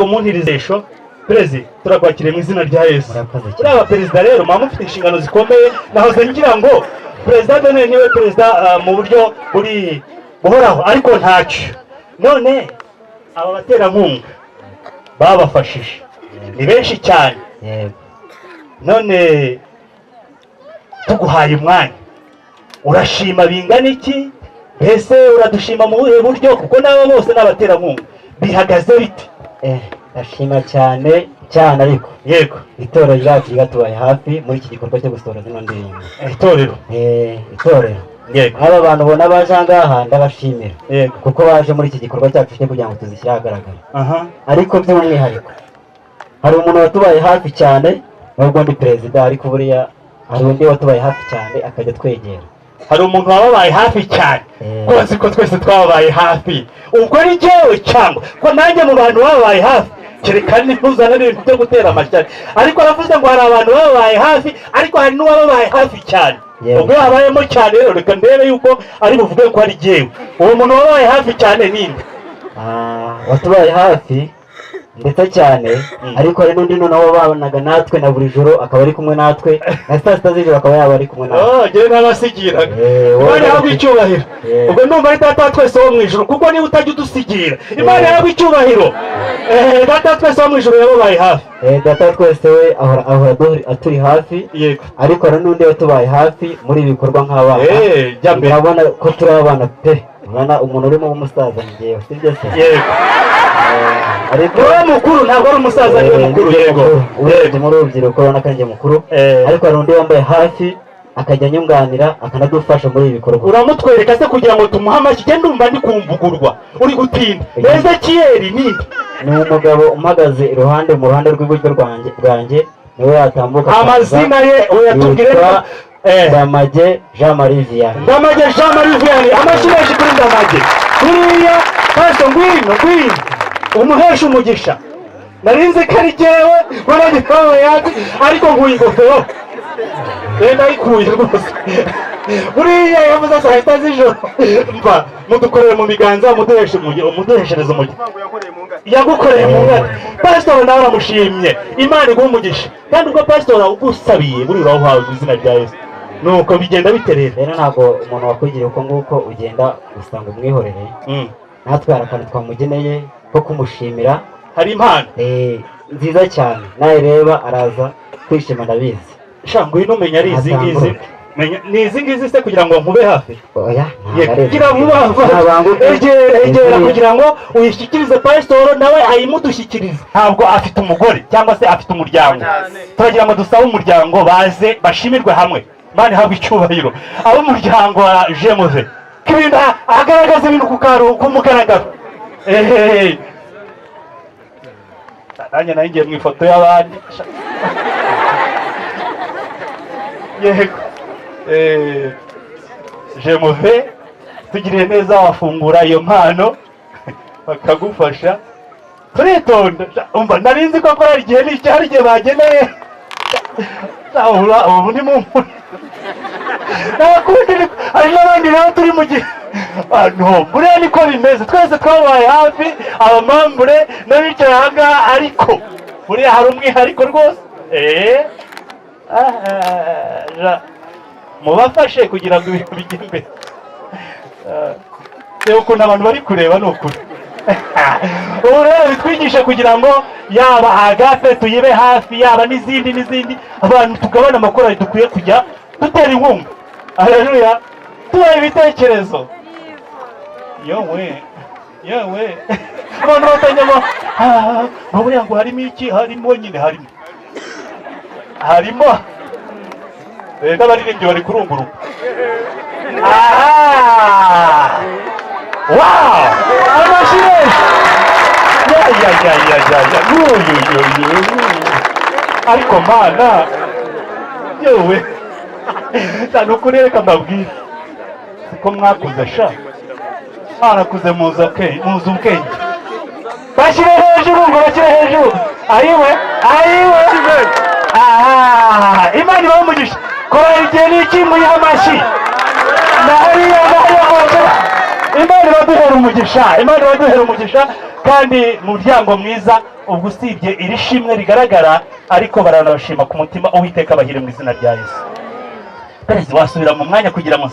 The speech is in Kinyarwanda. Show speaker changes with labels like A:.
A: umuntirizesho perezida turakwakiriye mu izina rya Yesu. Uriya perezida rero mama ufite inshingano zikomeye, nahoze ngira ngo perezida Daniel niwe perezida mu buryo buri buhoraho, ariko ntacyo. None aba baterankunga babafashije ni benshi cyane, none tuguhaye umwanya urashima bingana iki? Mbese uradushima mu buhe buryo? Kuko nabo bose n'abaterankunga bihagaze bite?
B: Ndashima cyane cyane, ariko
A: yego
B: itorero ryacu rigatubaye hafi muri iki gikorwa cyo gusohora zino ndirimbo.
A: Itorero
B: yego, aba bantu ubona baje ngaha ndabashimira kuko baje muri iki gikorwa cyacu cyo kugira ngo tuzishyire ahagaragara. Ariko by'umwihariko hari umuntu watubaye hafi cyane, nubwo ndi perezida, ariko buriya hari undi watubaye hafi cyane akajya twegera.
A: Hari umuntu wababaye hafi cyane rwose, ko twese twababaye hafi. Ubwo ari jyewe cyangwa ko nanjye mu bantu bababaye hafi, kereka ntuzana n'ibintu byo gutera amashyari. Ariko aravuze ngo hari abantu bababaye hafi, ariko hari n'uwababaye hafi cyane. Ubwo yabayemo cyane rero reka ndebe yuko ari buvuge ko ari jyewe. Uwo muntu wababaye hafi cyane ninde?
B: Watubaye hafi ndetse cyane, ariko hari n'undi noneho babanaga natwe na buri joro akaba ari kumwe natwe, na saa sita z'ijoro akaba yaba ari kumwe natwe.
A: Njyewe n'abasigira Imana yahabwa icyubahiro. Ubwo ndumva ari data wa twese wo mu ijuru, kuko niba utajya udusigira Imana yahabwa icyubahiro. Data wa twese wo mu ijuru yababaye hafi.
B: Data wa twese we ahora aturi hafi, ariko hari n'undi watubaye hafi muri ibi bikorwa nk'abana. Urabona ko turi abana pe, urabona umuntu urimo w'umusaza ni jyewe, sibyo se?
A: Ariko wowe mukuru ntabwo ari umusaza, ariwe mukuru. Yego
B: urebye muri urubyiruko urabona ko ari mukuru, ariko hari undi wambaye hafi akajya anyunganira akanadufasha muri ibi bikorwa.
A: Uramutwereka se kugira ngo tumuhe amashyi? Genda umva ndi kumvugurwa uri gutinda. Ezekiyeli ninde?
B: Ni umugabo umpagaze iruhande mu ruhande rw'iburyo bwanjye, niwe yatambuka.
A: Amazina ye uyatubwire.
B: Ndamage Jean Marie Vianney.
A: Ndamage Jean Marie Vianney. Amashyi menshi kuri Ndamage. Kuriya pastor ngwino umuhesha umugisha. Narinze ko ari jyewe wanagikawe yati, ariko nkuye ingofero ndayikuye rwose. Buriya yavuze saa sita z'ijoro mva mudukorere mu biganza umuduheshereze umugisha. Yagukoreye mu ngata. Pastor nawe aramushimye, Imana iguhe umugisha. Kandi ubwo pastor ugusabiye buri urahawe mu izina rya Yesu. Nuko bigenda biterera.
B: Rero ntabwo umuntu wakwigiriye uko nguko ugenda usanga umwihorere. Natwe hari akantu twamugeneye ko kumushimira.
A: Hari impano
B: nziza cyane, nawe reba araza kwishima ndabizi.
A: Ngwino umenya ari izi ngizi. Ni izi ngizi se kugira ngo nkube hafi?
B: Oya,
A: kugira vuba egera kugira ngo uyishyikirize pastor nawe ayimudushyikirize. Ntabwo afite umugore cyangwa se afite umuryango. Turagira ngo dusabe umuryango baze bashimirwe hamwe. Imana ihabwe icyubahiro. Ab'umuryango wa Jemuve kirinda agaragaza ibintu ku mugaragaro. Nanjye naringiye mu ifoto y'abandi. Yego Jemuve tugiriye neza wafungura iyo mpano bakagufasha. Turitonda umva narinzi ko akora igihe n'icyo hari igihe bageneye. Ubu ni mu nakundi hari n'abandi rero turi mu gihe buriya niko bimeze. Twese twabaye hafi abamambure n'abicaye aha ngaha, ariko buriya hari umwihariko rwose. Mubafashe kugira ngo ibintu bijye imbere. Reba ukuntu abantu bari kureba, ni ukuri. Ubu rero bitwigisha kugira ngo yaba Agape tuyibe hafi, yaba n'izindi abantu tugabana amakorali dukwiye kujya dutera inkunga. Haleluya, tubaye ibitekerezo. Yewe abantu batanyamo buriya ngo harimo iki? Harimo nyine harimo n'abaririmbyi bari kurunguruka. Wow! Amashireshi! Ariko mana yewe cyane ukuri reka mbabwire siko mwakuze sha mwarakuze muzi ubwenge. Bashyire hejuru ngo bashyire hejuru. Ayiwe Imana ibahe umugisha. Kora igihe n'iki muyihe amashyi. Imana ibaduhera umugisha kandi muryango mwiza ubwo usibye iri shimwe rigaragara ariko baranabashima ku mutima, Uwiteka abahire mu izina rya Yesu. Perezida wasubira mu mwanya kugira ngo